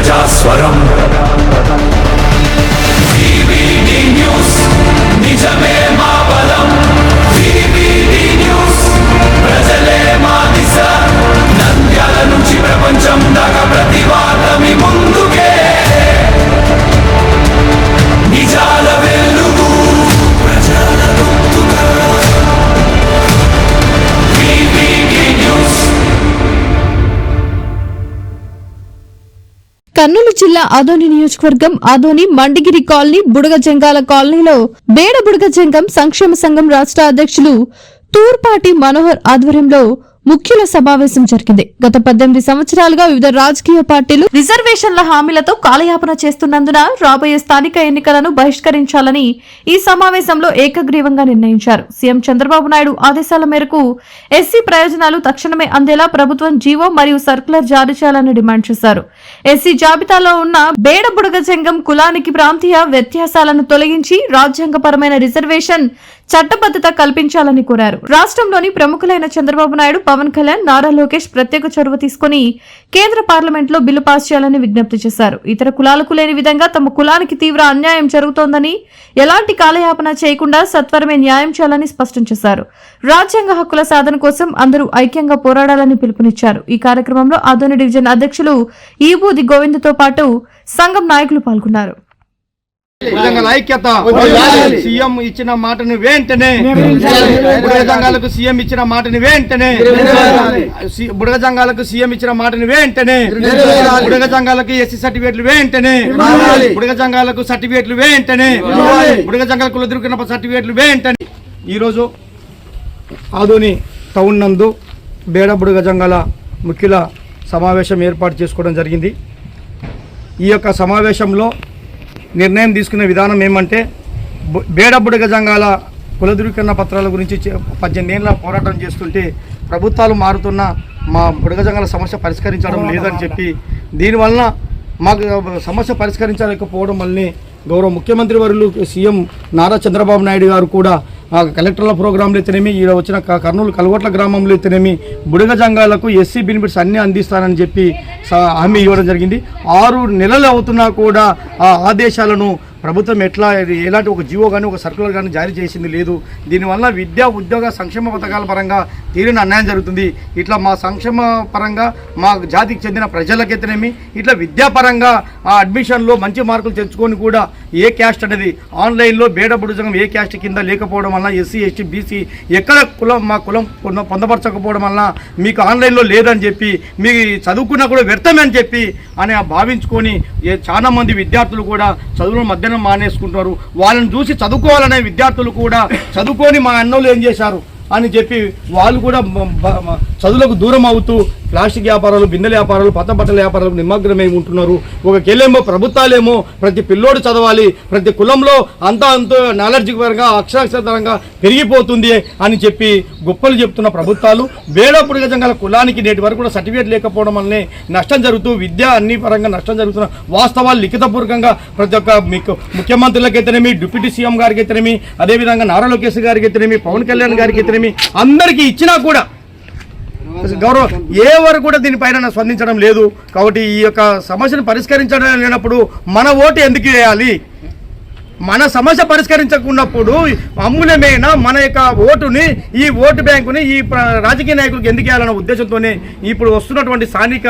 ప్రజాస్వరం VVD news నిజమే మా బలం VVD న్యూస్ ప్రజలే మా దిశ నంద్యాల నుంచి ప్రపంచం దాకా ప్రతి వార్తమి ముందుకే నిజాల వెలుగు ప్రజల గొంతుగా VVD న్యూస్. కర్నూలు జిల్లా ఆదోని నియోజకవర్గం ఆదోని మండిగిరి కాలనీ బుడగజంగాల కాలనీలో బేడ బుడగజంగం సంక్షేమ సంఘం రాష్ట్ర అధ్యక్షులు తూర్పాటి మనోహర్ ఆధ్వర్యంలో ముఖ్యుల సమావేశం జరిగింది. గత 18 సంవత్సరాలుగా వివిధ రాజకీయ పార్టీలు రిజర్వేషన్ల హామీలతో కాలయాపన చేస్తున్నందున రాబోయే స్థానిక ఎన్నికలను బహిష్కరించాలని ఈ సమావేశంలో ఏకగ్రీవంగా నిర్ణయించారు. సీఎం చంద్రబాబు నాయుడు ఆదేశాల మేరకు ఎస్సీ ప్రయోజనాలు తక్షణమే అందేలా ప్రభుత్వం జీవో మరియు సర్కులర్ జారీ చేయాలని డిమాండ్ చేశారు. ఎస్సీ జాబితాలో ఉన్న బేడ బుడగజంగం కులానికి ప్రాంతీయ వ్యత్యాసాలను తొలగించి రాజ్యాంగపరమైన రిజర్వేషన్ చట్టబద్దత కల్పించాలని కోరారు. రాష్ట్రంలోని ప్రముఖులైన చంద్రబాబు నాయుడు, పవన్ కళ్యాణ్, నారా లోకేష్ ప్రత్యేక చొరవ తీసుకుని కేంద్ర పార్లమెంట్ లో బిల్లు పాస్ చేయాలని విజ్ఞప్తి చేశారు. ఇతర కులాలకు లేని విధంగా తమ కులానికి తీవ్ర అన్యాయం జరుగుతోందని, ఎలాంటి కాలయాపన చేయకుండా సత్వరమే న్యాయం చేయాలని స్పష్టం చేశారు. రాజ్యాంగ హక్కుల సాధన కోసం అందరూ ఐక్యంగా పోరాడాలని పిలుపునిచ్చారు. ఈ కార్యక్రమంలో ఆదోని డివిజన్ అధ్యక్షులు ఈబూది గోవిందతో పాటు సంఘం నాయకులు పాల్గొన్నారు. ఐక్యత సీఎం ఇచ్చిన మాటను వెంటనే బుడగజంగాలకు సీఎం ఇచ్చిన మాటని వెంటనే బుడగజంగాలకు సీఎం ఇచ్చిన మాటని వెంటనే బుడగజంగాలకు ఎస్సీ సర్టిఫికేట్లు వెంటనే బుడగజంగాలకు సర్టిఫికేట్లు వెంటనే బుడగజంగాల కుల దొరికిన సర్టిఫికేట్లు వెంటనే. ఈరోజు ఆదోని టౌన్ నందు బేడ బుడగజంగాల ముఖ్యుల సమావేశం ఏర్పాటు చేసుకోవడం జరిగింది. ఈ యొక్క సమావేశంలో నిర్ణయం తీసుకునే విధానం ఏమంటే, బేడ బుడగజంగాల కుల ధృవీకరణ పత్రాల గురించి 18 ఏళ్ళ పోరాటం చేస్తుంటే ప్రభుత్వాలు మారుతున్న మా బుడగజంగాల సమస్య పరిష్కరించడం లేదని చెప్పి, దీనివలన మాకు సమస్య పరిష్కరించలేకపోవడం వల్లనే గౌరవ ముఖ్యమంత్రి వర్యులు సీఎం నారా చంద్రబాబు నాయుడు గారు కూడా కలెక్టర్ల ప్రోగ్రాంలు అయితేనేమి, ఈడ వచ్చిన కర్నూలు కలగొట్ల గ్రామంలో అయితేనేమి బుడగజంగాలకు ఎస్సీ బెనిఫిట్స్ అన్నీ అందిస్తానని చెప్పి హామీ ఇవ్వడం జరిగింది. 6 నెలలు అవుతున్నా కూడా ఆ ఆదేశాలను ప్రభుత్వం ఎలాంటి ఒక జీవో కానీ ఒక సర్కులర్ కానీ జారీ చేసింది లేదు. దీనివల్ల విద్యా ఉద్యోగ సంక్షేమ పథకాల పరంగా తీరిన అన్యాయం జరుగుతుంది. ఇట్లా మా సంక్షేమ పరంగా మా జాతికి చెందిన ప్రజలకైతేనేమి, ఇట్లా విద్యాపరంగా ఆ అడ్మిషన్లో మంచి మార్కులు తెచ్చుకొని కూడా ఏ క్యాస్ట్ అనేది ఆన్లైన్లో బేడ బుడగజంగం ఏ క్యాస్ట్ కింద లేకపోవడం వల్ల ఎస్సీ ఎస్టీ బీసీ ఎక్కడ మా కులం పొందపరచకపోవడం వల్ల మీకు ఆన్లైన్లో లేదని చెప్పి, మీ చదువుకున్నా కూడా వ్యర్థమే అని చెప్పి భావించుకొని చాలా మంది విద్యార్థులు కూడా చదువుల మధ్యాహ్నం మానేసుకుంటున్నారు. వాళ్ళని చూసి చదువుకోవాలనే విద్యార్థులు కూడా చదువుకొని మా అన్నోళ్ళు ఏం చేశారు అని చెప్పి వాళ్ళు కూడా చదువులకు దూరం అవుతూ ప్లాస్టిక్ వ్యాపారాలు, బిందెల వ్యాపారాలు, పత్త బట్టల వ్యాపారాలకు నిమగ్నమై ఉంటున్నారు. ఒకకేళ్ళేమో ప్రభుత్వాలేమో ప్రతి పిల్లోడు చదవాలి, ప్రతి కులంలో అంతా నాలెడ్జ్ పరంగా అక్షరాస్యతరంగా పెరిగిపోతుంది అని చెప్పి గొప్పలు చెప్తున్న ప్రభుత్వాలు బేడ బుడగజంగాల కులానికి నేటి వరకు కూడా సర్టిఫికేట్ లేకపోవడం వల్లనే నష్టం జరుగుతూ విద్య అన్ని పరంగా నష్టం జరుగుతున్న వాస్తవాలు లిఖితపూర్వకంగా ప్రతి ఒక్క మీకు ముఖ్యమంత్రులకైతేనేమి, డిప్యూటీ సీఎం గారికి అయితేనేమి, అదేవిధంగా నారా లోకేష్ గారికి అయితేనేమి, పవన్ కళ్యాణ్ గారికి అయితేనేమి అందరికీ ఇచ్చినా కూడా గౌరవం ఎవరు కూడా దీనిపైన స్పందించడం లేదు. కాబట్టి ఈ యొక్క సమస్యను పరిష్కరించడం లేనప్పుడు మన ఓటు ఎందుకు వేయాలి? మన సమస్య పరిష్కరించకున్నప్పుడు అమూల్యమైన మన యొక్క ఓటుని, ఈ ఓటు బ్యాంకుని ఈ రాజకీయ నాయకులకు ఎందుకు వేయాలన్న ఉద్దేశంతోనే ఇప్పుడు వస్తున్నటువంటి స్థానిక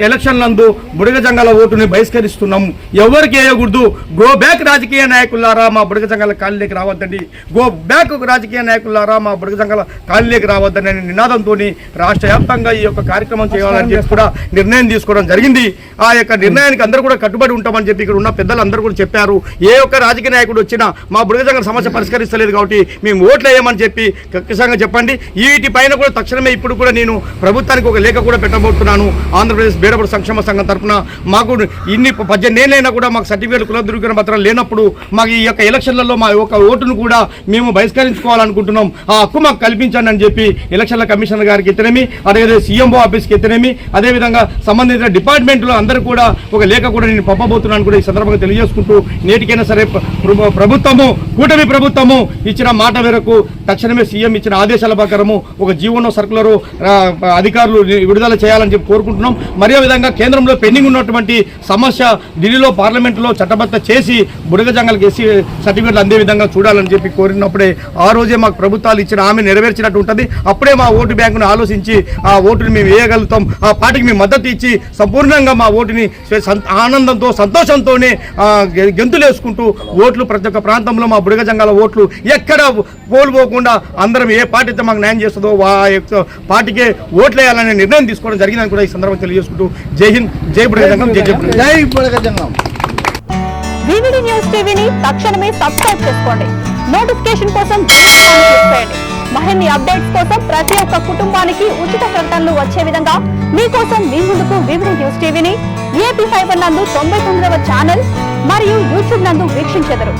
ఎలక్షన్లందు బుడగజంగాల ఓటుని బహిష్కరిస్తున్నాము. ఎవరికి వేయకూడదు. గో బ్యాక్ రాజకీయ నాయకులారా మా బుడగజంగాల కాలనీకి రావద్దండి, గో బ్యాక్ రాజకీయ నాయకులారా మా బుడగజంగాల కాలనీకి రావద్దని అనే నినాదంతో రాష్ట్ర వ్యాప్తంగా ఈ యొక్క కార్యక్రమం చేయాలని చెప్పి కూడా నిర్ణయం తీసుకోవడం జరిగింది. ఆ యొక్క నిర్ణయానికి అందరూ కూడా కట్టుబడి ఉంటామని చెప్పి ఇక్కడ ఉన్న పెద్దలు అందరూ కూడా చెప్పారు. ఏ ఒక్క రాజకీయ నాయకుడు వచ్చినా మా బుడగజంగాల సమస్య పరిష్కరిస్తలేదు కాబట్టి మేము ఓట్లు వేయమని చెప్పి ఖచ్చితంగా చెప్పండి. వీటిపైన కూడా తక్షణమే ఇప్పుడు కూడా నేను ప్రభుత్వానికి ఒక లేఖ కూడా పెట్టబోతున్నాను. ఆంధ్రప్రదేశ్ బేడబుడ సంక్షేమ సంఘం తరఫున మాకు ఇన్ని 18 ఏళ్ళైనా కూడా మాకు సర్టిఫికేట్ కుల ధృవీకరణ పత్రాలు లేనప్పుడు మాకు ఈ యొక్క ఎలక్షన్లలో మా యొక్క ఓటును కూడా మేము బహిష్కరించుకోవాలనుకుంటున్నాం. ఆ హక్కు మాకు కల్పించండి అని చెప్పి ఎలక్షన్ల కమిషనర్ గారికి ఎత్తనేమి, అదేవిధంగా సీఎంఓ ఆఫీస్కి ఎత్తనేమి, అదేవిధంగా సంబంధిత డిపార్ట్మెంట్లో అందరూ కూడా ఒక లేఖ కూడా నేను పంపబోతున్నాను కూడా ఈ సందర్భంగా తెలియజేసుకుంటూ నేటికైనా సరే ప్రభుత్వము కూటమి ప్రభుత్వము ఇచ్చిన మాట మేరకు తక్షణమే సీఎం ఇచ్చిన ఆదేశాల ప్రకారము ఒక జీవోనో సర్కులరు అధికారులు విడుదల చేయాలని చెప్పి కోరుకుంటున్నాం. మరి ఆ విధంగా కేంద్రంలో పెండింగ్ ఉన్నటువంటి సమస్య ఢిల్లీలో పార్లమెంటులో చట్టబద్ధ చేసి బుడగ జంగల్కి ఎస్సీ సర్టిఫికేట్లు అందే విధంగా చూడాలని చెప్పి కోరినప్పుడే ఆ రోజే మాకు ప్రభుత్వాలు ఇచ్చిన హామీ నెరవేర్చినట్టు ఉంటుంది. అప్పుడే మా ఓటు బ్యాంకును ఆలోచించి ఆ ఓటుని మేము వేయగలుగుతాం. ఆ పార్టీకి మేము మద్దతు ఇచ్చి సంపూర్ణంగా మా ఓటుని ఆనందంతో సంతోషంతోనే గెంతులు వేసుకుంటూ ఓట్లు ప్రతి ఒక్క ప్రాంతంలో మా బుడగ జంగాల ఓట్లు ఎక్కడ కోల్పోకుండా అందరం ఏ పార్టీ అయితే మాకు న్యాయం చేస్తుందో ఆ పార్టీకే ఓట్లు వేయాలనే నిర్ణయం తీసుకోవడం జరిగిందని కూడా ఈ సందర్భంగా తెలియజేసుకుంటూ జై హింద్, జై బుడగ జంగం, జై బుడగ జంగం. వివిడి న్యూస్ టీవీని తక్షణమే సబ్స్క్రైబ్ చేసుకోండి. నోటిఫికేషన్ కోసం క్లిక్ చేయండి. మరిన్ని అప్డేట్స్ కోసం ప్రతి ఒక్క కుటుంబానికి ఉచిత ప్రకటనలు వచ్చే విధంగా మీకోసం మీ ముందుకు వివిడి న్యూస్ టీవీని ఏపీ ఫైబర్ నందు 99వ ఛానల్ మరియు యూట్యూబ్ నందు వీక్షించెదరు.